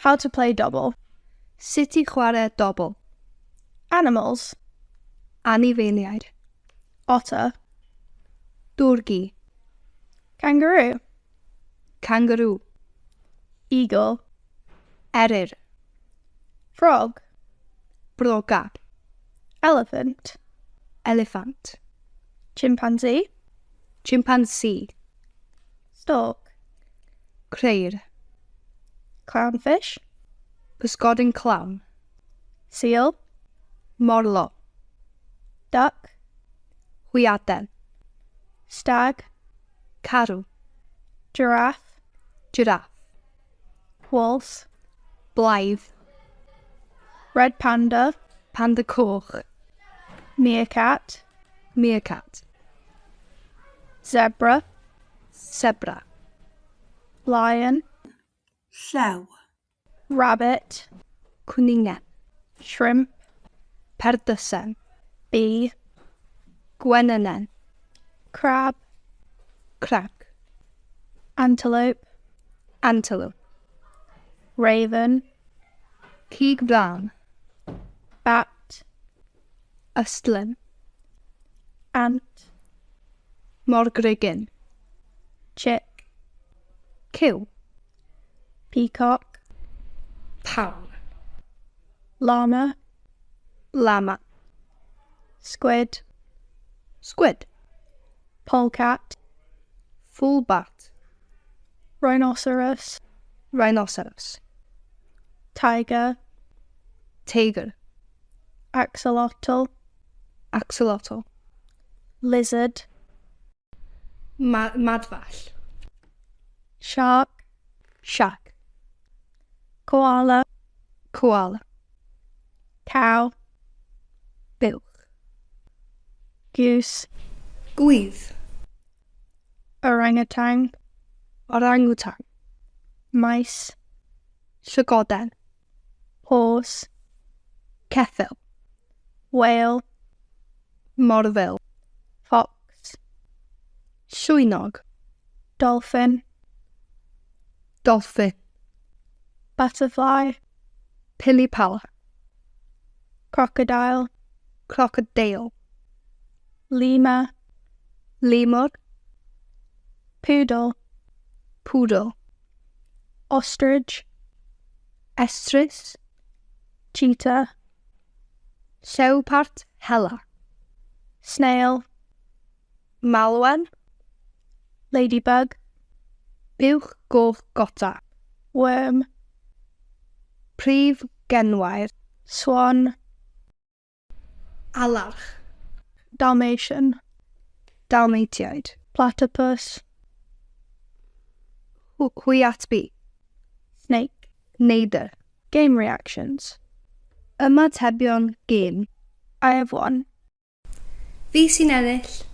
How to play Dobble. Sut I chwarae dobl? Animals. Anifeiliaid. Otter. Dwrgi. Kangaroo. Kangaroo. Eagle. Eryr. Frog. Broga. Elephant. Elephant. Chimpanzee. Chimpanzee. Stork. Creir. Clownfish. Pysgodyn clown. Seal. Morlo. Duck. Hwyaden. Stag. Carw. Giraffe. Giraffe. Wolf. Blaidd. Red panda. Panda coch. Meerkat. Meerkat. Zebra. Zebra. Lion. Llew. Rabbit. Cwningen. Shrimp. Perdysen. Bee. Gwenenen. Crab. Crab. Antelope. Antelope. Raven. Cig brân. Bat. Ystlyn. Ant. Morgrugyn. Chick. Cyw. Peacock. Pawn. Llama. Lama. Squid. Squid. Polecat. Fullbat. Rhinoceros. Rhinoceros. Tiger. Tiger. Axolotl. Axolotl. Lizard. Madfall. Shark. Shark. Koala. Koala. Cow. Buwch. Goose. Gwydd. Orangutan. Orangutan. Mice. Llygoden. Horse. Ceffyl. Whale. Morfyl. Fox. Llwynog. Dolphin. Dolphin. Butterfly. Pilipala. Crocodile. Crocodile. Lemur. Lemur. Poodle. Poodle. Ostrich. Estrus. Cheetah. Llewpart hela. Snail. Malwen. Ladybug. Buwch goch gota. Worm. Prif genwair. Swan. Alarch. Dalmatian. Dalmatiaid. Platypus. Hwyatbu. Snake. Neidr. Game reactions. Ymatebion gêm. I have one. Fi sy'n ennill.